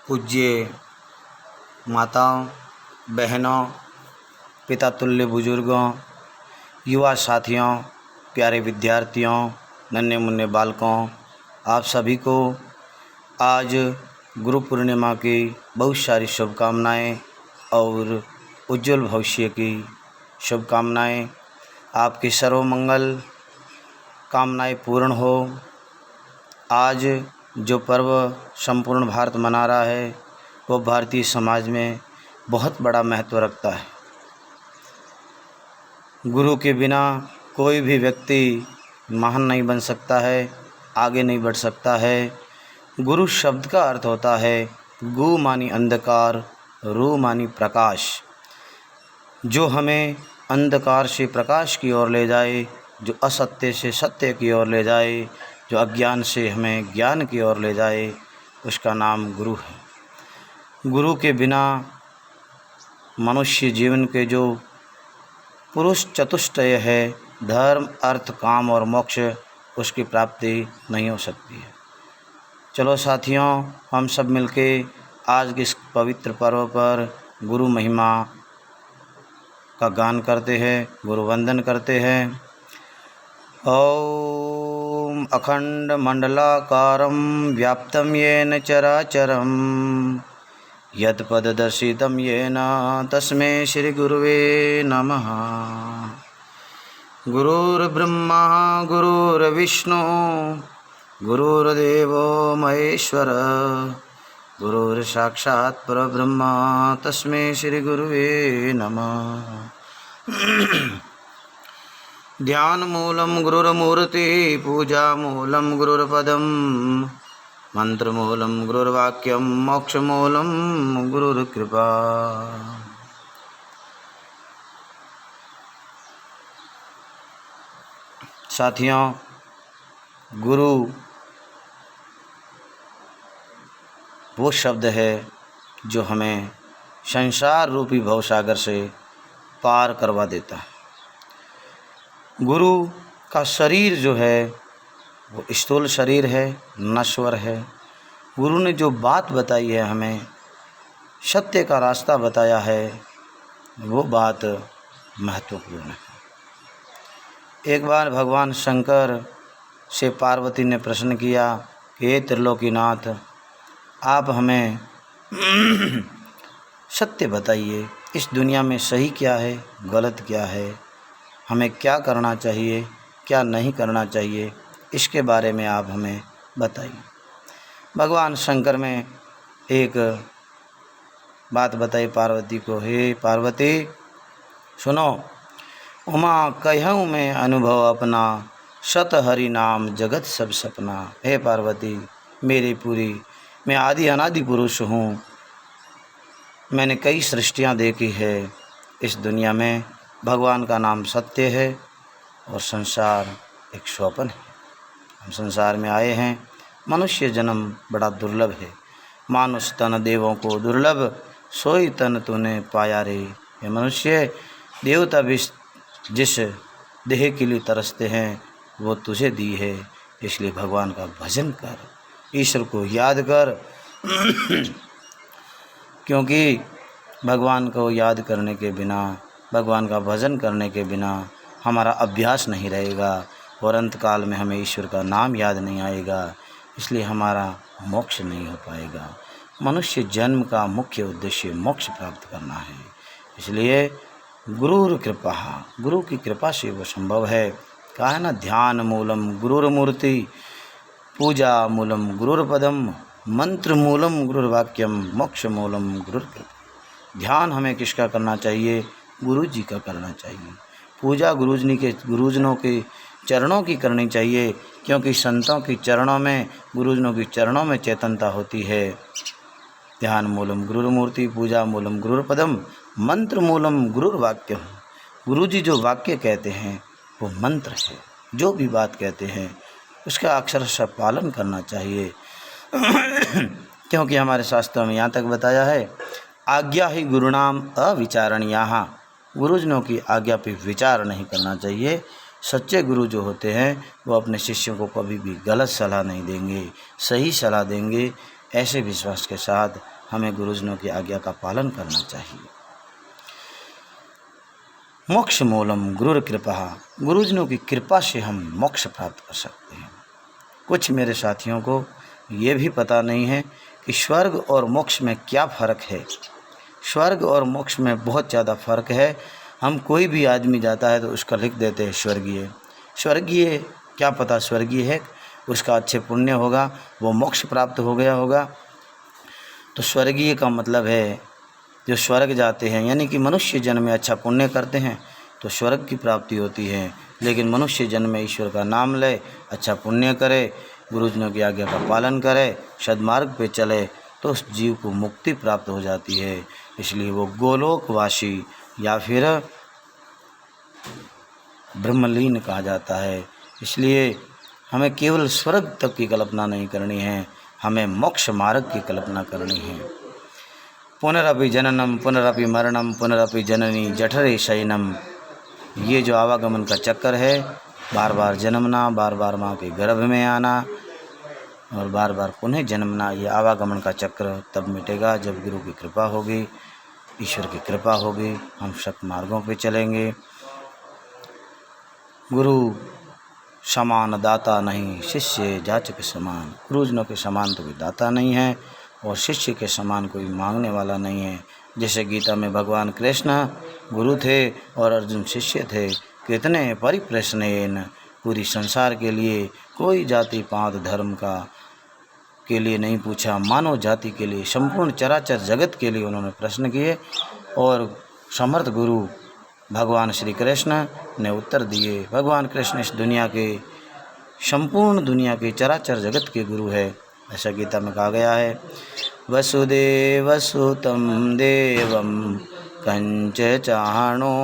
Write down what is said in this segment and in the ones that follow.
पूज्य माताओं, बहनों, पिता तुल्य बुजुर्गों, युवा साथियों, प्यारे विद्यार्थियों, नन्हे मुन्ने बालकों, आप सभी को आज गुरु पूर्णिमा की बहुत सारी शुभकामनाएं और उज्जवल भविष्य की शुभकामनाएं। आपकी सर्वमंगल कामनाएं पूर्ण हो। आज जो पर्व संपूर्ण भारत मना रहा है वो भारतीय समाज में बहुत बड़ा महत्व रखता है। गुरु के बिना कोई भी व्यक्ति महान नहीं बन सकता है, आगे नहीं बढ़ सकता है। गुरु शब्द का अर्थ होता है गु मानी अंधकार, रु मानी प्रकाश, जो हमें अंधकार से प्रकाश की ओर ले जाए, जो असत्य से सत्य की ओर ले जाए, जो अज्ञान से हमें ज्ञान की ओर ले जाए, उसका नाम गुरु है। गुरु के बिना मनुष्य जीवन के जो पुरुष चतुष्टय है, धर्म, अर्थ, काम और मोक्ष, उसकी प्राप्ति नहीं हो सकती है। चलो साथियों, हम सब मिलके आज के इस पवित्र पर्व पर गुरु महिमा का गान करते हैं, गुरु वंदन करते हैं। ओम अखंड मंडलाकारं व्याप्तं येन चराचरं यत्पददर्शितं येन तस्मै श्री गुरुवे नमः। गुरुर्ब्रह्मा गुरुर्विष्णु गुरुर्देवो महेश्वर, गुरुर्साक्षात् परब्रह्म तस्मै श्री गुरुवे नमः। ध्यानमूलं गुरुर्मूर्ति, पूजामूलं गुरुर्पदं, मंत्रमूलं गुरुर्वाक्यं, मोक्षमूलं गुरुर्कृपा। साथियों, गुरु वो शब्द है जो हमें संसार रूपी भवसागर से पार करवा देता है। गुरु का शरीर जो है वो स्थूल शरीर है, नश्वर है। गुरु ने जो बात बताई है, हमें सत्य का रास्ता बताया है, वो बात महत्वपूर्ण है। एक बार भगवान शंकर से पार्वती ने प्रश्न किया कि हे त्रिलोकीनाथ, आप हमें सत्य बताइए, इस दुनिया में सही क्या है, गलत क्या है, हमें क्या करना चाहिए, क्या नहीं करना चाहिए, इसके बारे में आप हमें बताइए। भगवान शंकर में एक बात बताई पार्वती को, हे पार्वती सुनो, उमा कहूँ मैं अनुभव अपना, सत हरि नाम जगत सब सपना। हे पार्वती, मैं आदि अनादि पुरुष हूँ, मैंने कई सृष्टियाँ देखी है। इस दुनिया में भगवान का नाम सत्य है और संसार एक स्वप्न है। हम संसार में आए हैं, मनुष्य जन्म बड़ा दुर्लभ है। मानुष तन देवों को दुर्लभ, सोई तन तूने पाया रे। ये मनुष्य, देवता भी जिस देह के लिए तरसते हैं वो तुझे दी है, इसलिए भगवान का भजन कर, ईश्वर को याद कर। क्योंकि भगवान को याद करने के बिना, भगवान का भजन करने के बिना हमारा अभ्यास नहीं रहेगा और अंतकाल में हमें ईश्वर का नाम याद नहीं आएगा, इसलिए हमारा मोक्ष नहीं हो पाएगा। मनुष्य जन्म का मुख्य उद्देश्य मोक्ष प्राप्त करना है, इसलिए गुरुर कृपा, गुरु की कृपा से वो संभव है। कहा है ना, ध्यान मूलम गुरुर्मूर्ति, पूजा मूलम गुरुर्पदम, मंत्र मूलम गुरुर्वाक्यम, मोक्ष मूलम गुरुर्कृपा। ध्यान हमें किसका करना चाहिए? गुरु जी का करना चाहिए। पूजा गुरुजनों के चरणों की करनी चाहिए, क्योंकि संतों की चरणों में, गुरुजनों की चरणों में चेतनता होती है। ध्यान मूलम गुरुर्मूर्ति, पूजा मूलम गुरुर्पदम, मंत्र मूलम गुरुर्वाक्यम। गुरु जी जो वाक्य कहते हैं वो मंत्र है, जो भी बात कहते हैं उसका अक्षरशः पालन करना चाहिए। क्योंकि हमारे शास्त्रों में यहाँ तक बताया है, आज्ञा ही गुरुनाम अविचारणीयाः, गुरुजनों की आज्ञा पे विचार नहीं करना चाहिए। सच्चे गुरु जो होते हैं वो अपने शिष्यों को कभी भी गलत सलाह नहीं देंगे, सही सलाह देंगे। ऐसे विश्वास के साथ हमें गुरुजनों की आज्ञा का पालन करना चाहिए। मोक्ष मूलम गुरुर कृपा, गुरुजनों की कृपा से हम मोक्ष प्राप्त कर सकते हैं। कुछ मेरे साथियों को ये भी पता नहीं है कि स्वर्ग और मोक्ष में क्या फ़र्क है। स्वर्ग और मोक्ष में बहुत ज़्यादा फ़र्क है। हम कोई भी आदमी जाता है तो उसका लिख देते हैं स्वर्गीय। स्वर्गीय क्या पता स्वर्गीय है, उसका अच्छे पुण्य होगा, वो मोक्ष प्राप्त हो गया होगा। तो स्वर्गीय का मतलब है जो स्वर्ग जाते हैं, यानी कि मनुष्य जन्म में अच्छा पुण्य करते हैं तो स्वर्ग की प्राप्ति होती है। लेकिन मनुष्य जन्म में ईश्वर का नाम ले, अच्छा पुण्य करे, गुरुजनों की आज्ञा का पालन करे, सद्मार्ग पे चले तो उस जीव को मुक्ति प्राप्त हो जाती है। इसलिए वो गोलोकवासी या फिर ब्रह्मलीन कहा जाता है। इसलिए हमें केवल स्वर्ग तक की कल्पना नहीं करनी है, हमें मोक्ष मार्ग की कल्पना करनी है। पुनरपि जननम पुनरपि मरणम पुनरपि जननी जठरे शयनम, ये जो आवागमन का चक्कर है, बार बार जन्मना, बार बार माँ के गर्भ में आना और बार बार पुनः जन्मना, ये आवागमन का चक्र तब मिटेगा जब गुरु की कृपा होगी, ईश्वर की कृपा होगी, हम सत मार्गों पे चलेंगे। गुरु समान दाता नहीं, शिष्य जाचक समान। गुरुजनों के समान तो कोई दाता नहीं है और शिष्य के समान कोई मांगने वाला नहीं है। जैसे गीता में भगवान कृष्ण गुरु थे और अर्जुन शिष्य थे। कितने परिप्रश्नेन, पूरी संसार के लिए, कोई जाति पात धर्म का के लिए नहीं पूछा, मानव जाति के लिए, संपूर्ण चराचर जगत के लिए उन्होंने प्रश्न किए और समर्थ गुरु भगवान श्री कृष्ण ने उत्तर दिए। भगवान कृष्ण इस दुनिया के, संपूर्ण दुनिया के चराचर जगत के गुरु है, ऐसा गीता में कहा गया है। वसुदेवसुतं देवं कंच चाणूरमर्दनं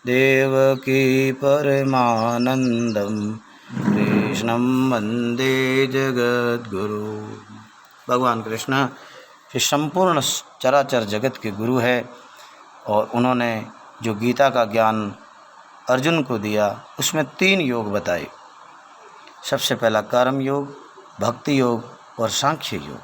देवकी परमानंदम कृष्णं वंदे जगद्गुरु। भगवान कृष्ण इस संपूर्ण चराचर जगत के गुरु है और उन्होंने जो गीता का ज्ञान अर्जुन को दिया उसमें 3 योग बताए। सबसे पहला कर्म योग, भक्ति योग और सांख्य योग।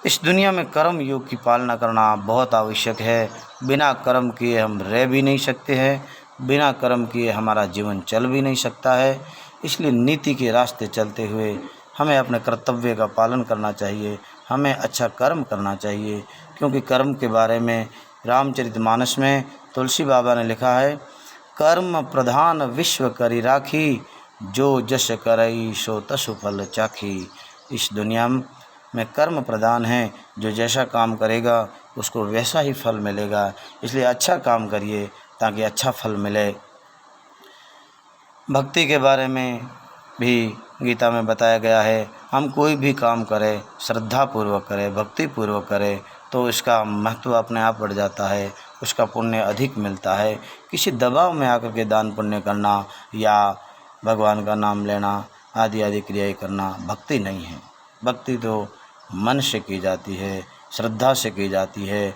इस दुनिया में कर्म योग की पालना करना बहुत आवश्यक है। बिना कर्म किए हम रह भी नहीं सकते हैं, बिना कर्म किए हमारा जीवन चल भी नहीं सकता है। इसलिए नीति के रास्ते चलते हुए हमें अपने कर्तव्य का पालन करना चाहिए, हमें अच्छा कर्म करना चाहिए। क्योंकि कर्म के बारे में रामचरितमानस में तुलसी बाबा ने लिखा है, कर्म प्रधान विश्व करी राखी, जो जश करई सो तसु फल चाखी। इस दुनिया में कर्म प्रधान है, जो जैसा काम करेगा उसको वैसा ही फल मिलेगा। इसलिए अच्छा काम करिए ताकि अच्छा फल मिले। भक्ति के बारे में भी गीता में बताया गया है, हम कोई भी काम करें श्रद्धापूर्वक करें, भक्तिपूर्वक करें तो इसका महत्व अपने आप बढ़ जाता है, उसका पुण्य अधिक मिलता है। किसी दबाव में आकर के दान पुण्य करना या भगवान का नाम लेना आदि आदि क्रियाएं करना भक्ति नहीं है। भक्ति तो मन से की जाती है, श्रद्धा से की जाती है,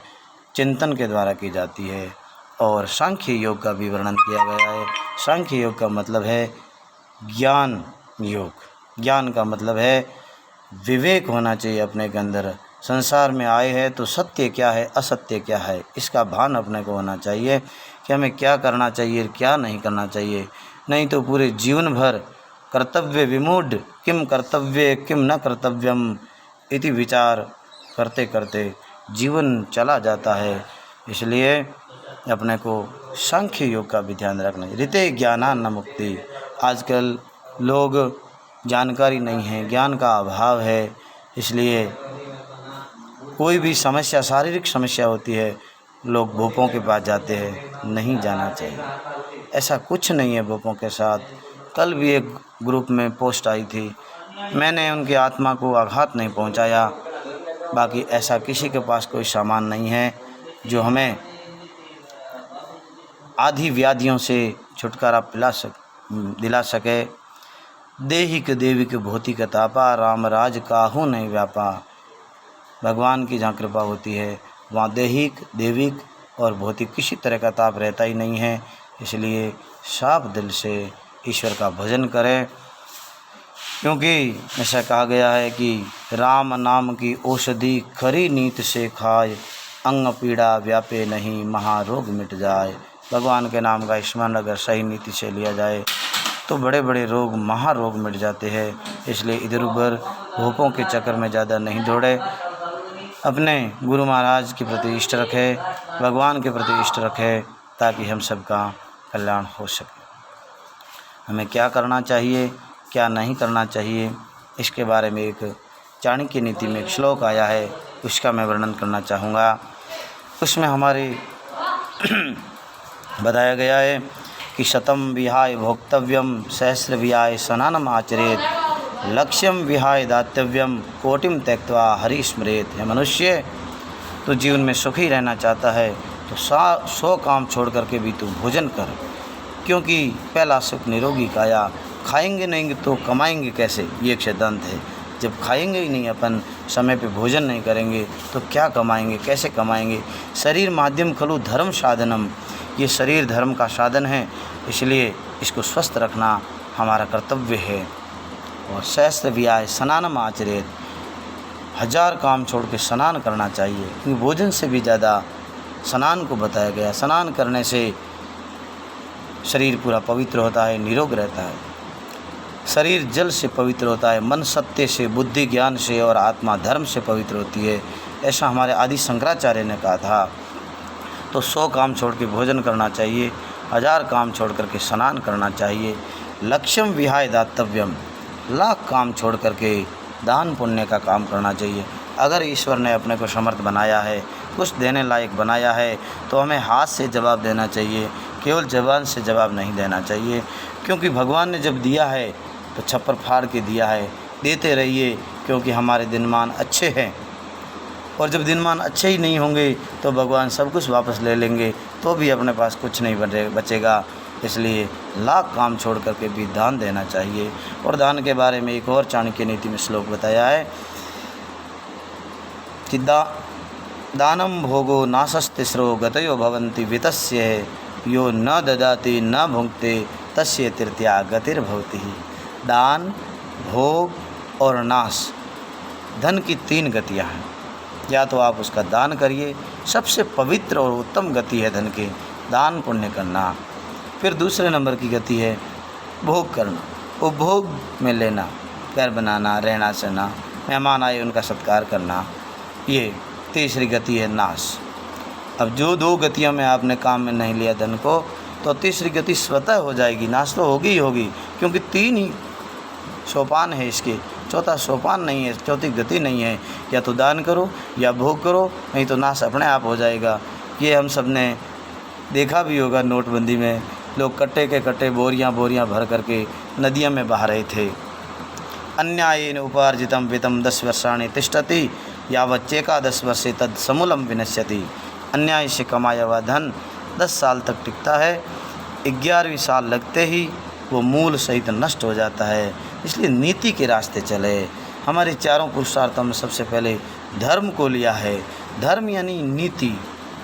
चिंतन के द्वारा की जाती है। और सांख्य योग का भी वर्णन किया गया है। सांख्य योग का मतलब है ज्ञान योग। ज्ञान का मतलब है विवेक होना चाहिए अपने के अंदर। संसार में आए हैं तो सत्य क्या है, असत्य क्या है, इसका भान अपने को होना चाहिए कि हमें क्या करना चाहिए, क्या नहीं करना चाहिए। नहीं तो पूरे जीवन भर कर्तव्य विमूढ़, किम कर्तव्य किम न कर्तव्यम इति विचार करते करते जीवन चला जाता है। इसलिए अपने को सांख्य योग का भी ध्यान रखना है। ऋते ज्ञाना न मुक्ति। आजकल लोग जानकारी नहीं है, ज्ञान का अभाव है, इसलिए कोई भी समस्या, शारीरिक समस्या होती है, लोग भूपों के पास जाते हैं। नहीं जाना चाहिए, ऐसा कुछ नहीं है भूपों के साथ। कल भी एक ग्रुप में पोस्ट आई थी, मैंने उनकी आत्मा को आघात नहीं पहुंचाया। बाकी ऐसा किसी के पास कोई सामान नहीं है जो हमें आधी व्याधियों से छुटकारा दिला सके। देहिक देविक भौतिक तापा, राम राज काहू नहीं व्यापा। भगवान की जहाँ कृपा होती है वहाँ देहिक देविक और भौतिक किसी तरह का ताप रहता ही नहीं है। इसलिए साफ दिल से ईश्वर का भजन करें। क्योंकि ऐसा कहा गया है कि राम नाम की औषधि खरी नीत से खाए, अंग पीड़ा व्यापे नहीं महारोग मिट जाए। भगवान के नाम का स्मरण अगर सही नीति से लिया जाए तो बड़े बड़े रोग महारोग मिट जाते हैं। इसलिए इधर उधर भूपों के चक्कर में ज़्यादा नहीं दौड़े, अपने गुरु महाराज के प्रति इष्ट रखें, भगवान के प्रति इष्ट रखें, ताकि हम सबका कल्याण हो सके। हमें क्या करना चाहिए, क्या नहीं करना चाहिए, इसके बारे में एक चाणक्य नीति में एक श्लोक आया है, उसका मैं वर्णन करना चाहूँगा। उसमें हमारे बताया गया है कि शतम विहाय भोक्तव्यम सहस्र विहाय स्नानम आचरेत, लक्ष्यम विहाय दातव्यम कोटिम त्यक्त्वा हरि स्मरेत। है मनुष्य, तो जीवन में सुखी रहना चाहता है तो 100 काम छोड़ करके भी तू भोजन कर, क्योंकि पहला सुख निरोगी काया। खाएंगे नहीं तो कमाएंगे कैसे, ये एक सिद्धांत है। जब खाएंगे ही नहीं, अपन समय पे भोजन नहीं करेंगे तो क्या कमाएंगे, कैसे कमाएंगे। शरीर माध्यम खलु धर्म साधनम, ये शरीर धर्म का साधन है, इसलिए इसको स्वस्थ रखना हमारा कर्तव्य है। और सहस्त्र विहाय स्नानम आचरेत, 1000 काम छोड़ के स्नान करना चाहिए, क्योंकि भोजन से भी ज़्यादा स्नान को बताया गया। स्नान करने से शरीर पूरा पवित्र होता है, निरोग रहता है। शरीर जल से पवित्र होता है, मन सत्य से, बुद्धि ज्ञान से और आत्मा धर्म से पवित्र होती है। ऐसा हमारे आदि शंकराचार्य ने कहा था। तो 100 काम छोड़ के भोजन करना चाहिए, 1000 काम छोड़ करके स्नान करना चाहिए। लक्ष्यम विहाय दातव्यम, 1,00,000 काम छोड़ करके दान पुण्य का काम करना चाहिए। अगर ईश्वर ने अपने को समर्थ बनाया है, कुछ देने लायक बनाया है, तो हमें हाथ से जवाब देना चाहिए, केवल ज़बान से जवाब नहीं देना चाहिए। क्योंकि भगवान ने जब दिया है तो छप्पर फाड़ के दिया है। देते रहिए, क्योंकि हमारे दिनमान अच्छे हैं, और जब दिनमान अच्छे ही नहीं होंगे तो भगवान सब कुछ वापस ले लेंगे, तो भी अपने पास कुछ नहीं बचेगा। इसलिए 1,00,000 काम छोड़ करके भी दान देना चाहिए। और दान के बारे में एक और चाणक्य नीति में श्लोक बताया है कि दानम भोगो नासस्तिस्रो गतयो भवन्ति वितस्य यो न ददाति न भुंक्ते तस्य तृतीया गतिर्भवति। दान, भोग और नाश, धन की 3 गतियाँ हैं। या तो आप उसका दान करिए, सबसे पवित्र और उत्तम गति है धन की, दान पुण्य करना। फिर दूसरे नंबर की गति है भोग करना, उपभोग में लेना, घर बनाना, रहना सहना, मेहमान आए उनका सत्कार करना। ये तीसरी गति है नाश। अब जो 2 गतियों में आपने काम में नहीं लिया धन को, तो तीसरी गति स्वतः हो जाएगी, नाश तो होगी ही होगी, क्योंकि 3 ही सोपान है इसके, चौथा सोपान नहीं है, चौथी गति नहीं है। या तो दान करो या भोग करो, नहीं तो नाश अपने आप हो जाएगा। ये हम सब ने देखा भी होगा, नोटबंदी में लोग कट्टे के कट्टे बोरियां भर करके नदियों में बहा रहे थे। अन्यायेन उपार्जितम वित्तं 10 वर्षाणि तिष्ठति यावच्चेकादश वर्षे तद समूलम विनश्यति। अन्याय से कमाया हुआ धन 10 साल तक टिकता है, 11वें साल लगते ही वो मूल सहित नष्ट हो जाता है। इसलिए नीति के रास्ते चले। हमारे चारों पुरुषार्थों में सबसे पहले धर्म को लिया है। धर्म यानी नीति,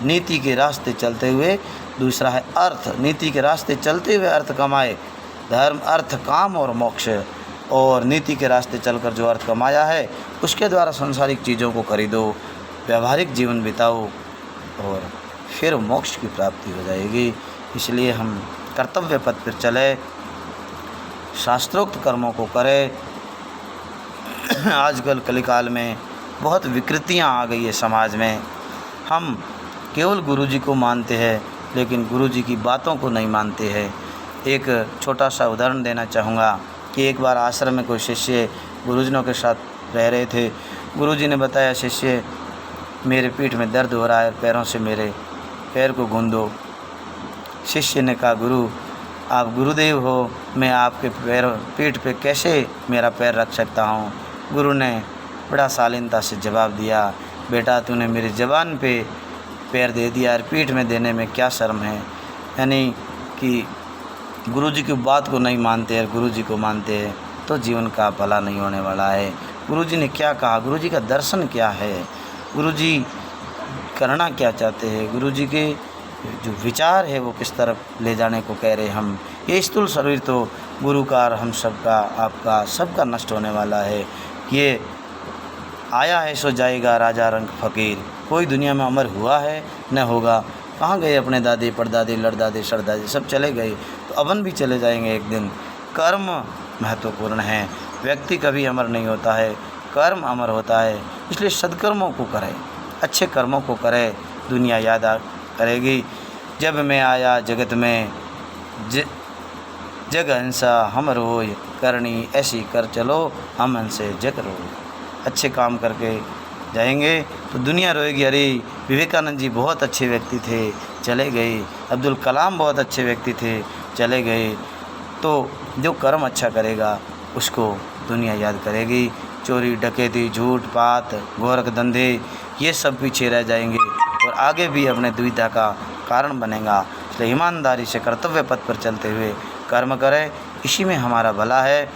नीति के रास्ते चलते हुए। दूसरा है अर्थ, नीति के रास्ते चलते हुए अर्थ कमाए। धर्म, अर्थ, काम और मोक्ष। और नीति के रास्ते चलकर जो अर्थ कमाया है उसके द्वारा सांसारिक चीज़ों को खरीदो, व्यवहारिक जीवन बिताओ और फिर मोक्ष की प्राप्ति हो जाएगी। इसलिए हम कर्तव्य पथ पर चले, शास्त्रोक्त कर्मों को करें। आजकल कलिकाल में बहुत विकृतियां आ गई है समाज में। हम केवल गुरुजी को मानते हैं, लेकिन गुरुजी की बातों को नहीं मानते हैं। एक छोटा सा उदाहरण देना चाहूँगा कि एक बार आश्रम में कोई शिष्य गुरुजनों के साथ रह रहे थे। गुरुजी ने बताया, शिष्य मेरे पीठ में दर्द हो रहा है, पैरों से मेरे पैर को गूंदो। शिष्य ने कहा, गुरु आप गुरुदेव हो, मैं आपके पीठ पे कैसे मेरा पैर रख सकता हूँ। गुरु ने बड़ा शालीनता से जवाब दिया, बेटा तूने मेरी ज़बान पे पैर दे दिया और पीठ में देने में क्या शर्म है। यानी कि गुरुजी की बात को नहीं मानते हैं, गुरुजी को मानते हैं तो जीवन का भला नहीं होने वाला है। गुरुजी ने क्या कहा, गुरुजी का दर्शन क्या है, गुरुजी करना क्या चाहते हैं, गुरुजी के जो विचार है वो किस तरफ ले जाने को कह रहे हम, ये स्थूल शरीर तो गुरु का और हम सबका, आपका सबका नष्ट होने वाला है। ये आया है सो जाएगा राजा रंग फ़कीर, कोई दुनिया में अमर हुआ है न होगा। कहाँ गए अपने दादी परदादी लड़दादी सरदादी, सब चले गए, तो अपन भी चले जाएंगे एक दिन। कर्म महत्वपूर्ण है, व्यक्ति कभी अमर नहीं होता है, कर्म अमर होता है। इसलिए सद्कर्मों को करें, अच्छे कर्मों को करें, दुनिया याद करेगी। जब मैं आया जगत में जग हंसा हम रोय, करनी ऐसी कर चलो हम हंसे जग रोय। अच्छे काम करके जाएंगे तो दुनिया रोएगी, अरे विवेकानंद जी बहुत अच्छे व्यक्ति थे, चले गए। अब्दुल कलाम बहुत अच्छे व्यक्ति थे, चले गए। तो जो कर्म अच्छा करेगा उसको दुनिया याद करेगी। चोरी डकैती झूठ पात गोरख धंधे ये सब पीछे रह जाएंगे और आगे भी अपने दुविधा का कारण बनेगा। इसलिए ईमानदारी से कर्तव्य पथ पर चलते हुए कर्म करें, इसी में हमारा भला है।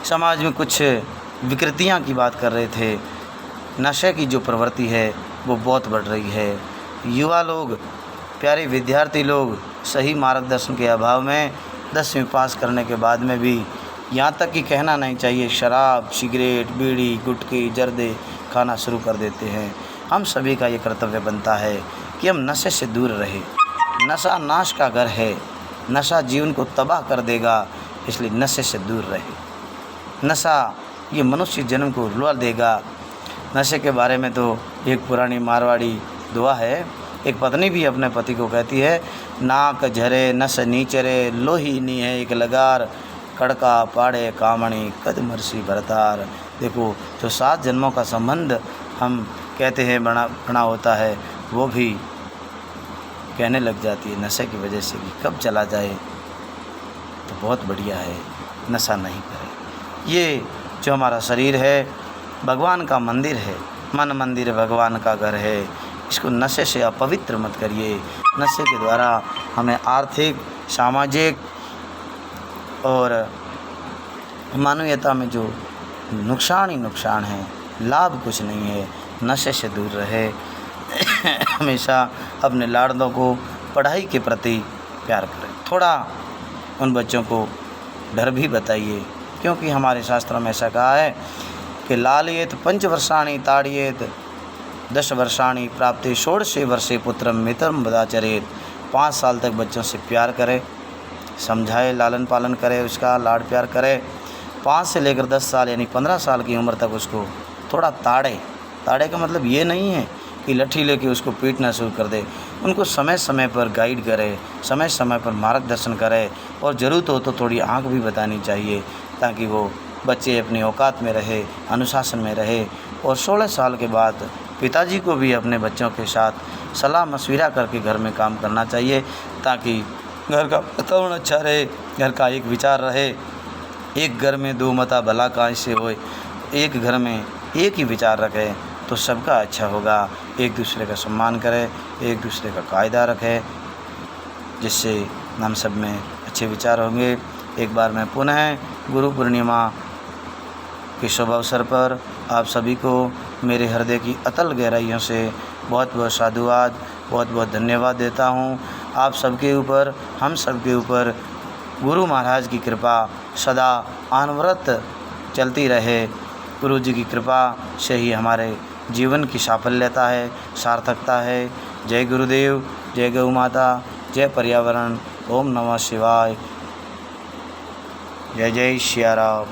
समाज में कुछ विकृतियां की बात कर रहे थे, नशे की जो प्रवृत्ति है वो बहुत बढ़ रही है। युवा लोग, प्यारे विद्यार्थी लोग सही मार्गदर्शन के अभाव में 10वीं पास करने के बाद में भी यहाँ तक कि कहना नहीं चाहिए शराब सिगरेट बीड़ी गुटखी जर्दे खाना शुरू कर देते हैं। हम सभी का ये कर्तव्य बनता है कि हम नशे से दूर रहें। नशा नाश का घर है, नशा जीवन को तबाह कर देगा, इसलिए नशे से दूर रहे। नशा ये मनुष्य जन्म को रुला देगा। नशे के बारे में तो एक पुरानी मारवाड़ी दुआ है, एक पत्नी भी अपने पति को कहती है, नाक झरे नस नीचरे लोही नी है एक लगार, कड़का पाड़े कामणी कद मरसी भरतार। देखो जो 7 जन्मों का संबंध हम कहते हैं बना होता है, वो भी कहने लग जाती है नशे की वजह से कि कब चला जाए। तो बहुत बढ़िया है, नशा नहीं करें। ये जो हमारा शरीर है भगवान का मंदिर है, मन मंदिर भगवान का घर है, इसको नशे से अपवित्र मत करिए। नशे के द्वारा हमें आर्थिक सामाजिक और मानवीयता में जो नुकसान ही नुकसान है, लाभ कुछ नहीं है। नशे से दूर रहे। हमेशा अपने लाड़लों को पढ़ाई के प्रति प्यार करें। थोड़ा उन बच्चों को डर भी बताइए, क्योंकि हमारे शास्त्रों में ऐसा कहा है कि लालयेत 5 वर्षाणि ताड़येत 10 वर्षाणि प्राप्ते 16 वर्षे पुत्रम मित्रम बदाचरेत। 5 साल तक बच्चों से प्यार करें, समझाए, लालन पालन करें, उसका लाड़ प्यार करें। 5 से लेकर 10 साल यानी 15 साल की उम्र तक उसको थोड़ा ताड़े का मतलब ये नहीं है कि लठी लेके उसको पीटना शुरू कर दे। उनको समय समय पर गाइड करें, समय समय पर मार्गदर्शन करें, और ज़रूरत हो तो थोड़ी आँख भी बतानी चाहिए, ताकि वो बच्चे अपनी औकात में रहे, अनुशासन में रहे। और 16 साल के बाद पिताजी को भी अपने बच्चों के साथ सलाह मशविरा करके घर में काम करना चाहिए, ताकि घर का वातावरण अच्छा रहे, घर का एक विचार रहे। एक घर में 2 मता भला काहे से होए, एक घर में एक ही विचार रखें तो सबका अच्छा होगा। एक दूसरे का सम्मान करें, एक दूसरे का कायदा रखें, जिससे हम सब में अच्छे विचार होंगे। एक बार मैं पुनः गुरु पूर्णिमा के शुभ अवसर पर आप सभी को मेरे हृदय की अतल गहराइयों से बहुत बहुत साधुवाद, बहुत बहुत धन्यवाद देता हूँ। आप सबके ऊपर, हम सबके ऊपर गुरु महाराज की कृपा सदा अनवरत चलती रहे। गुरु जी की कृपा से ही हमारे जीवन की साफल्यता है, सार्थकता है। जय गुरुदेव, जय गौ माता, जय पर्यावरण। ओम नमः शिवाय। जय जय सिया राम।